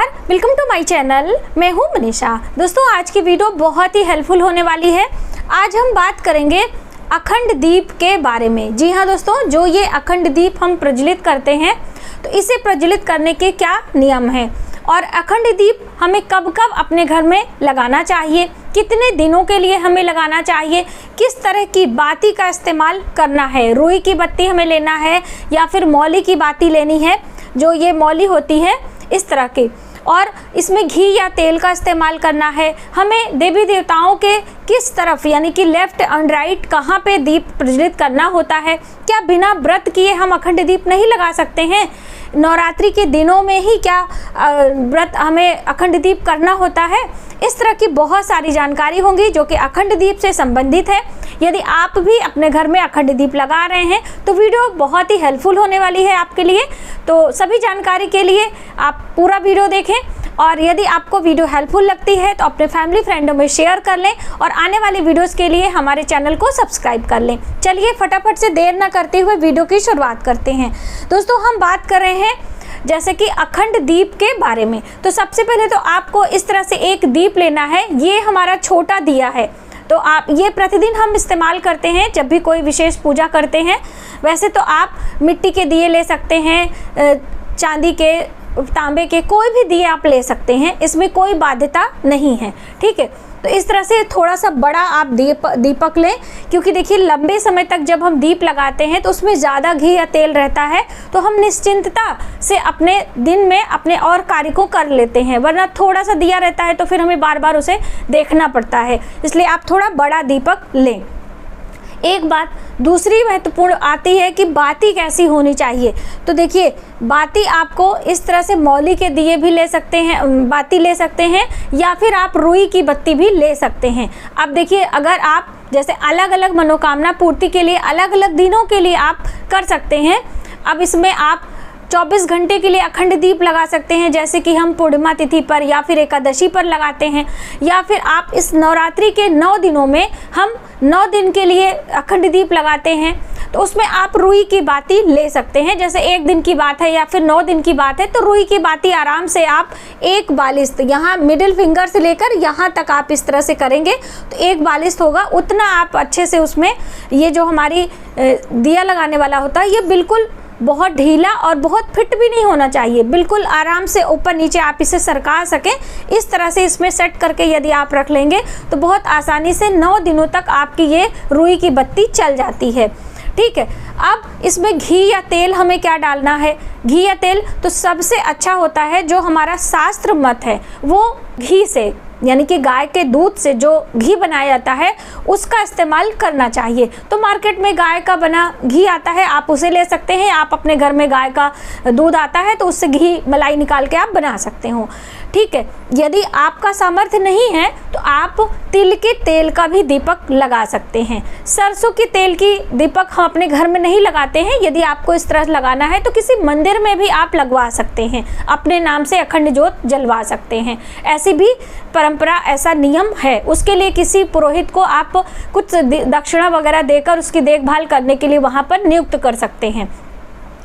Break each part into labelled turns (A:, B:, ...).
A: Welcome to my channel. मैं हूं मनीषा। दोस्तों, आज की वीडियो बहुत ही हेल्पफुल होने वाली है। आज हम बात करेंगे अखंड दीप के बारे में। जी हाँ दोस्तों, जो ये अखंड दीप हम प्रज्वलित करते हैं तो इसे प्रज्वलित करने के क्या नियम हैं और अखंड दीप हमें कब कब अपने घर में लगाना चाहिए, कितने दिनों के लिए हमें लगाना चाहिए, किस तरह की बाती का इस्तेमाल करना है, रुई की बत्ती हमें लेना है या फिर मौली की बाती लेनी है, जो ये मौली होती है इस तरह की, और इसमें घी या तेल का इस्तेमाल करना है। हमें देवी देवताओं के किस तरफ यानी कि लेफ्ट एंड राइट कहाँ पे दीप प्रज्वलित करना होता है, क्या बिना व्रत किए हम अखंड दीप नहीं लगा सकते हैं, नवरात्रि के दिनों में ही क्या व्रत हमें अखंड दीप करना होता है। इस तरह की बहुत सारी जानकारी होंगी जो कि अखंड दीप से संबंधित है। यदि आप भी अपने घर में अखंड दीप लगा रहे हैं तो वीडियो बहुत ही हेल्पफुल होने वाली है आपके लिए। तो सभी जानकारी के लिए आप पूरा वीडियो देखें और यदि आपको वीडियो हेल्पफुल लगती है तो अपने फैमिली फ्रेंडों में शेयर कर लें और आने वाली वीडियोस के लिए हमारे चैनल को सब्सक्राइब कर लें। चलिए फटाफट से देर ना करते हुए वीडियो की शुरुआत करते हैं। दोस्तों, हम बात कर रहे हैं जैसे कि अखंड दीप के बारे में। तो सबसे पहले तो आपको इस तरह से एक दीप लेना है। ये हमारा छोटा दिया है, तो आप ये प्रतिदिन हम इस्तेमाल करते हैं जब भी कोई विशेष पूजा करते हैं। वैसे तो आप मिट्टी के दिए ले सकते हैं, चांदी के, तांबे के, कोई भी दिए आप ले सकते हैं, इसमें कोई बाध्यता नहीं है। ठीक है, तो इस तरह से थोड़ा सा बड़ा आप दीपक लें, क्योंकि देखिए लंबे समय तक जब हम दीप लगाते हैं तो उसमें ज़्यादा घी या तेल रहता है, तो हम निश्चिंतता से अपने दिन में अपने और कार्य को कर लेते हैं, वरना थोड़ा सा दिया रहता है तो फिर हमें बार बार उसे देखना पड़ता है। इसलिए आप थोड़ा बड़ा दीपक लें। एक बात दूसरी महत्वपूर्ण आती है कि बाती कैसी होनी चाहिए। तो देखिए, बाती आपको इस तरह से मौली के दिए भी ले सकते हैं, बाती ले सकते हैं, या फिर आप रुई की बत्ती भी ले सकते हैं। अब देखिए, अगर आप जैसे अलग अलग मनोकामना पूर्ति के लिए अलग अलग दिनों के लिए आप कर सकते हैं। अब इसमें आप 24 घंटे के लिए अखंड दीप लगा सकते हैं, जैसे कि हम पूर्णिमा तिथि पर या फिर एकादशी पर लगाते हैं, या फिर आप इस नवरात्रि के 9 दिनों में हम 9 दिन के लिए अखंड दीप लगाते हैं, तो उसमें आप रुई की बाती ले सकते हैं। जैसे 1 दिन की बात है या फिर 9 दिन की बात है तो रुई की बाती आराम से आप एक बालिश्त, यहाँ मिडिल फिंगर से लेकर यहाँ तक आप इस तरह से करेंगे तो एक बालिश्त होगा, उतना आप अच्छे से उसमें, ये जो हमारी दिया लगाने वाला होता है ये बिल्कुल बहुत ढीला और बहुत फिट भी नहीं होना चाहिए, बिल्कुल आराम से ऊपर नीचे आप इसे सरका सकें, इस तरह से इसमें सेट करके यदि आप रख लेंगे तो बहुत आसानी से 9 दिनों तक आपकी ये रुई की बत्ती चल जाती है। ठीक है, अब इसमें घी या तेल हमें क्या डालना है। घी या तेल तो सबसे अच्छा होता है, जो हमारा शास्त्र मत है वो घी से, यानी कि गाय के दूध से जो घी बनाया जाता है उसका इस्तेमाल करना चाहिए। तो मार्केट में गाय का बना घी आता है, आप उसे ले सकते हैं। आप अपने घर में गाय का दूध आता है तो उससे घी मलाई निकाल के आप बना सकते हो। ठीक है, यदि आपका सामर्थ्य नहीं है तो आप तिल के तेल का भी दीपक लगा सकते हैं। सरसों के तेल की दीपक हम अपने घर में नहीं लगाते हैं। यदि आपको इस तरह लगाना है तो किसी मंदिर में भी आप लगवा सकते हैं, अपने नाम से अखंड ज्योत जलवा सकते हैं। ऐसी भी परंपरा, ऐसा नियम है। उसके लिए किसी पुरोहित को आप कुछ दक्षिणा वगैरह देकर उसकी देखभाल करने के लिए वहाँ पर नियुक्त कर सकते हैं।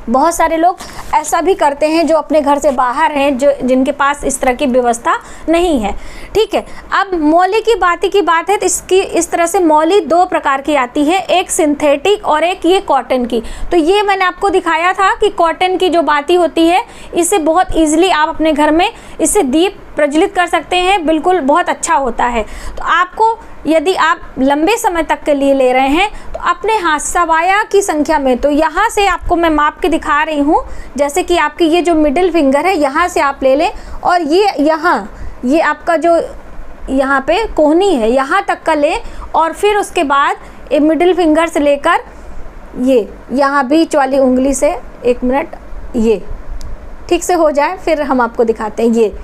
A: बहुत सारे लोग ऐसा भी करते हैं जो अपने घर से बाहर हैं, जो जिनके पास इस तरह की व्यवस्था नहीं है। ठीक है, अब मौली की बाती की बात है तो इसकी इस तरह से मौली 2 प्रकार की आती है, एक सिंथेटिक और एक ये कॉटन की। तो ये मैंने आपको दिखाया था कि कॉटन की जो बाती होती है इससे बहुत ईजिली आप अपने घर में इससे दीप प्रज्वलित कर सकते हैं, बिल्कुल बहुत अच्छा होता है। तो आपको यदि आप लंबे समय तक के लिए ले रहे हैं तो अपने हाथ सवाया की संख्या में, तो यहाँ से आपको मैं माप के दिखा रही हूँ, जैसे कि आपकी ये जो मिडिल फिंगर है यहाँ से आप ले लें और ये यहाँ, ये आपका जो यहाँ पे कोहनी है यहाँ तक का लें, और फिर उसके बाद ये मिडिल फिंगर से लेकर ये यहाँ बीच वाली उंगली से, 1 मिनट, ये ठीक से हो जाए फिर हम आपको दिखाते हैं। ये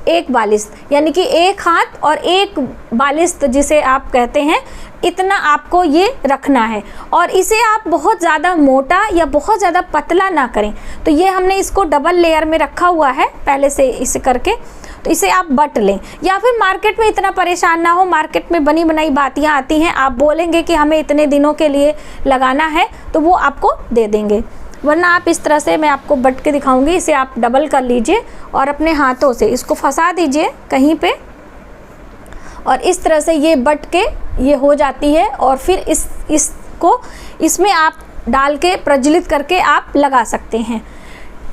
A: एक बालिश्त, यानी कि एक हाथ और एक बालिश्त जिसे आप कहते हैं, इतना आपको ये रखना है। और इसे आप बहुत ज़्यादा मोटा या बहुत ज़्यादा पतला ना करें। तो ये हमने इसको डबल लेयर में रखा हुआ है पहले से इसे करके, तो इसे आप बट लें। या फिर मार्केट में इतना परेशान ना हो, मार्केट में बनी बनाई बातियाँ आती हैं, आप बोलेंगे कि हमें इतने दिनों के लिए लगाना है तो वो आपको दे देंगे। वरना आप इस तरह से, मैं आपको बट के दिखाऊंगी, इसे आप डबल कर लीजिए और अपने हाथों से इसको फंसा दीजिए कहीं पे, और इस तरह से ये बट के ये हो जाती है। और फिर इसको इसमें आप डाल के प्रज्वलित करके आप लगा सकते हैं।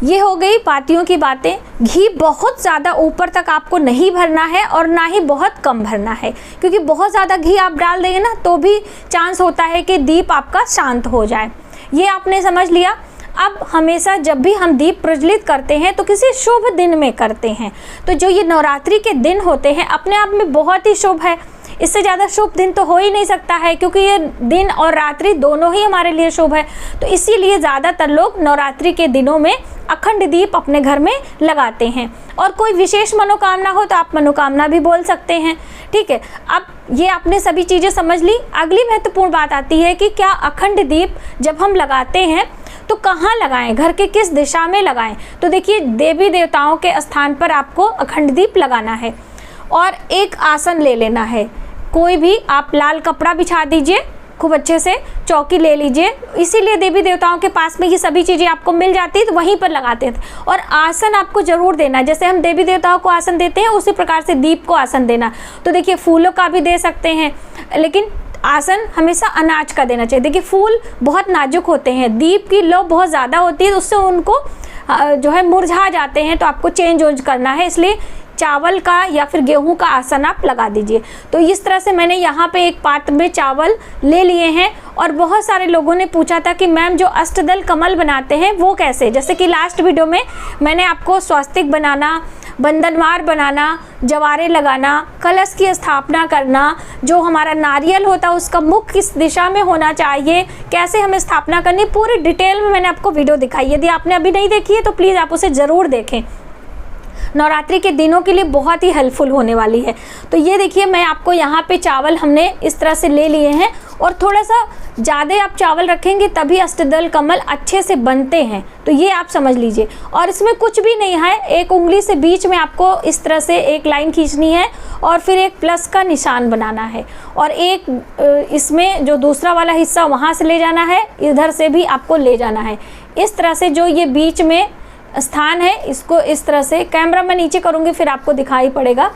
A: ये हो गई पातियों की बातें। घी बहुत ज़्यादा ऊपर तक आपको नहीं भरना है और ना ही बहुत कम भरना है, क्योंकि बहुत ज़्यादा घी आप डाल देंगे ना तो भी चांस होता है कि दीप आपका शांत हो जाए। ये आपने समझ लिया। अब हमेशा जब भी हम दीप प्रज्वलित करते हैं तो किसी शुभ दिन में करते हैं। तो जो ये नवरात्रि के दिन होते हैं अपने आप में बहुत ही शुभ है, इससे ज़्यादा शुभ दिन तो हो ही नहीं सकता है, क्योंकि ये दिन और रात्रि दोनों ही हमारे लिए शुभ है। तो इसीलिए ज़्यादातर लोग नवरात्रि के दिनों में अखंड दीप अपने घर में लगाते हैं। और कोई विशेष मनोकामना हो तो आप मनोकामना भी बोल सकते हैं। ठीक है, अब ये आपने सभी चीज़ें समझ ली। अगली महत्वपूर्ण बात आती है कि क्या अखंड दीप जब हम लगाते हैं तो कहाँ लगाएं, घर के किस दिशा में लगाएं। तो देखिए, देवी देवताओं के स्थान पर आपको अखंड दीप लगाना है और एक आसन ले लेना है। कोई भी आप लाल कपड़ा बिछा दीजिए, खूब अच्छे से चौकी ले लीजिए। इसीलिए देवी देवताओं के पास में ये सभी चीज़ें आपको मिल जाती है तो वहीं पर लगाते थे। और आसन आपको ज़रूर देना है, जैसे हम देवी देवताओं को आसन देते हैं उसी प्रकार से दीप को आसन देना। तो देखिए, फूलों का भी दे सकते हैं, लेकिन आसन हमेशा अनाज का देना चाहिए। देखिए, फूल बहुत नाजुक होते हैं, दीप की लौ बहुत ज़्यादा होती है तो उससे उनको जो है मुरझा जाते हैं, तो आपको चेंज करना है। इसलिए चावल का या फिर गेहूं का आसन आप लगा दीजिए। तो इस तरह से मैंने यहाँ पे एक पात्र में चावल ले लिए हैं। और बहुत सारे लोगों ने पूछा था कि मैम जो अष्टदल कमल बनाते हैं वो कैसे, जैसे कि लास्ट वीडियो में मैंने आपको स्वास्तिक बनाना, बंधनवार बनाना, जवारे लगाना, कलश की स्थापना करना, जो हमारा नारियल होता है उसका मुख किस दिशा में होना चाहिए, कैसे हमें स्थापना करनी, पूरी डिटेल में मैंने आपको वीडियो दिखाई। यदि आपने अभी नहीं देखी है तो प्लीज़ आप उसे ज़रूर देखें, नवरात्रि के दिनों के लिए बहुत ही हेल्पफुल होने वाली है। तो ये देखिए, मैं आपको यहाँ पे चावल हमने इस तरह से ले लिए हैं और थोड़ा सा ज़्यादा आप चावल रखेंगे तभी अष्टदल कमल अच्छे से बनते हैं, तो ये आप समझ लीजिए। और इसमें कुछ भी नहीं है, एक उंगली से बीच में आपको इस तरह से एक लाइन खींचनी है और फिर एक प्लस का निशान बनाना है और एक इसमें जो दूसरा वाला हिस्सा वहाँ से ले जाना है, इधर से भी आपको ले जाना है। इस तरह से जो ये बीच में स्थान है इसको इस तरह से, कैमरा मैं नीचे करूँगी फिर आपको दिखाई पड़ेगा।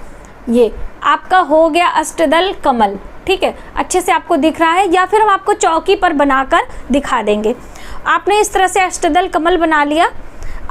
A: ये आपका हो गया अष्टदल कमल। ठीक है, अच्छे से आपको दिख रहा है, या फिर हम आपको चौकी पर बनाकर दिखा देंगे। आपने इस तरह से अष्टदल कमल बना लिया।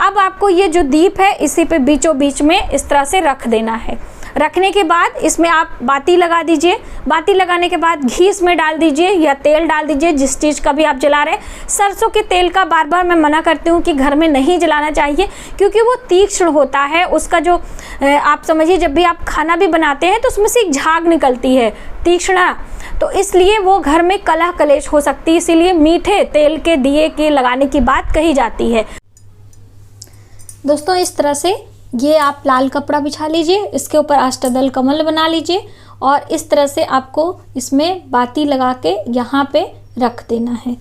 A: अब आपको ये जो दीप है इसी पे बीचों बीच में इस तरह से रख देना है। रखने के बाद इसमें आप बाती लगा दीजिए। बाती लगाने के बाद घी इसमें डाल दीजिए या तेल डाल दीजिए, जिस चीज़ का भी आप जला रहे हैं। सरसों के तेल का बार बार मैं मना करती हूँ कि घर में नहीं जलाना चाहिए, क्योंकि वो तीक्ष्ण होता है। उसका जो आप समझिए, जब भी आप खाना भी बनाते हैं तो उसमें से एक झाग निकलती है तीक्ष्ण, तो इसलिए वो घर में कलह कलेश हो सकती है। इसीलिए मीठे तेल के दिए के लगाने की बात कही जाती है। दोस्तों, इस तरह से ये आप लाल कपड़ा बिछा लीजिए, इसके ऊपर अष्टदल कमल बना लीजिए और इस तरह से आपको इसमें बाती लगा के यहाँ पे रख देना है।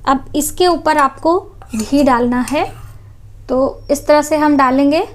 A: अब इसके ऊपर आपको घी डालना है, तो इस तरह से हम डालेंगे।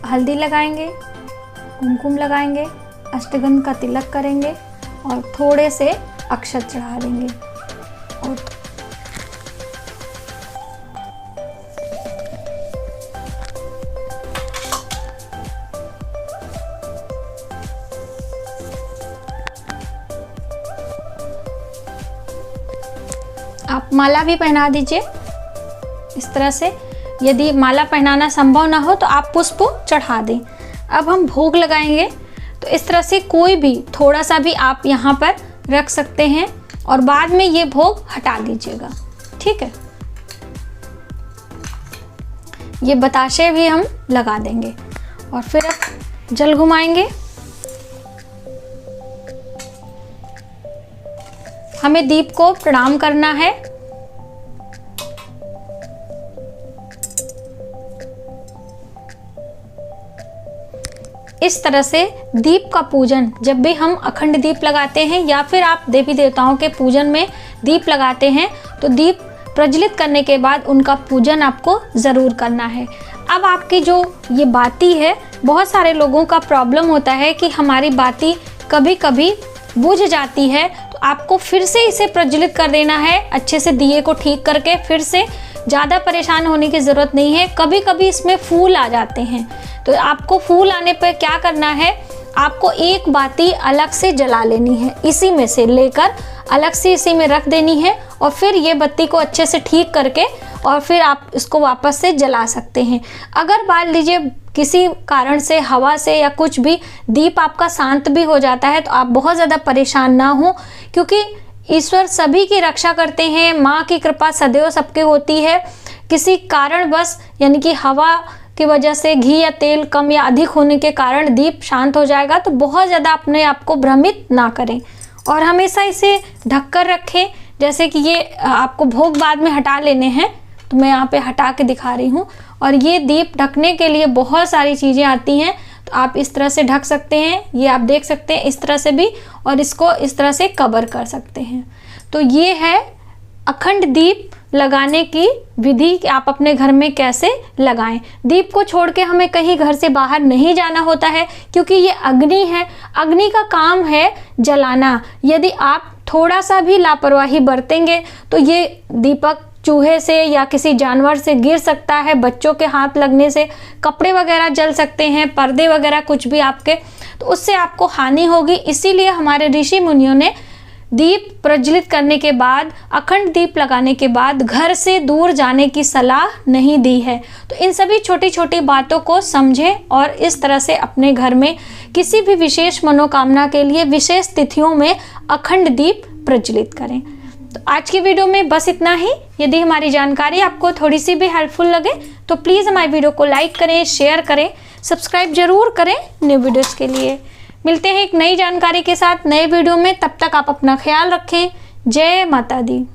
A: हल्दी लगाएंगे, कुमकुम लगाएंगे, अष्टगंध का तिलक करेंगे और थोड़े से अक्षत चढ़ा देंगे। और आप माला भी पहना दीजिए इस तरह से। यदि माला पहनाना संभव ना हो तो आप पुष्प चढ़ा दें। अब हम भोग लगाएंगे, तो इस तरह से कोई भी थोड़ा सा भी आप यहाँ पर रख सकते हैं और बाद में ये भोग हटा दीजिएगा। ठीक है, ये बताशे भी हम लगा देंगे और फिर अब जल घुमाएंगे। हमें दीप को प्रणाम करना है इस तरह से दीप का पूजन जब भी हम अखंड दीप लगाते हैं या फिर आप देवी देवताओं के पूजन में दीप लगाते हैं तो दीप प्रज्वलित करने के बाद उनका पूजन आपको ज़रूर करना है। अब आपकी जो ये बाती है, बहुत सारे लोगों का प्रॉब्लम होता है कि हमारी बाती कभी कभी बुझ जाती है, तो आपको फिर से इसे प्रज्वलित कर देना है अच्छे से दिए को ठीक करके। फिर से ज़्यादा परेशान होने की ज़रूरत नहीं है। कभी कभी इसमें फूल आ जाते हैं, तो आपको फूल आने पर क्या करना है, आपको एक बाती अलग से जला लेनी है, इसी में से लेकर अलग से इसी में रख देनी है और फिर ये बत्ती को अच्छे से ठीक करके और फिर आप इसको वापस से जला सकते हैं। अगर मान लीजिए किसी कारण से हवा से या कुछ भी दीप आपका शांत भी हो जाता है तो आप बहुत ज़्यादा परेशान ना हो, क्योंकि ईश्वर सभी की रक्षा करते हैं। माँ की कृपा सदैव सबके होती है। किसी कारण बस यानी कि हवा की वजह से घी या तेल कम या अधिक होने के कारण दीप शांत हो जाएगा, तो बहुत ज़्यादा अपने आप को भ्रमित ना करें और हमेशा इसे ढक कर रखें। जैसे कि ये आपको भोग बाद में हटा लेने हैं, तो मैं यहाँ पे हटा के दिखा रही हूँ। और ये दीप ढकने के लिए बहुत सारी चीज़ें आती हैं, तो आप इस तरह से ढक सकते हैं। ये आप देख सकते हैं इस तरह से भी, और इसको इस तरह से कवर कर सकते हैं। तो ये है अखंड दीप लगाने की विधि कि आप अपने घर में कैसे लगाएं। दीप को छोड़ के हमें कहीं घर से बाहर नहीं जाना होता है, क्योंकि ये अग्नि है। अग्नि का काम है जलाना। यदि आप थोड़ा सा भी लापरवाही बरतेंगे तो ये दीपक चूहे से या किसी जानवर से गिर सकता है, बच्चों के हाथ लगने से कपड़े वगैरह जल सकते हैं, पर्दे वगैरह कुछ भी आपके, तो उससे आपको हानि होगी। इसीलिए हमारे ऋषि मुनियों ने दीप प्रज्वलित करने के बाद, अखंड दीप लगाने के बाद घर से दूर जाने की सलाह नहीं दी है। तो इन सभी छोटी छोटी बातों को समझें और इस तरह से अपने घर में किसी भी विशेष मनोकामना के लिए विशेष तिथियों में अखंड दीप प्रज्वलित करें। तो आज की वीडियो में बस इतना ही। यदि हमारी जानकारी आपको थोड़ी सी भी हेल्पफुल लगे तो प्लीज़ हमारी वीडियो को लाइक करें, शेयर करें, सब्सक्राइब जरूर करें न्यू वीडियोज़ के लिए। मिलते हैं एक नई जानकारी के साथ नए वीडियो में। तब तक आप अपना ख्याल रखें। जय माता दी।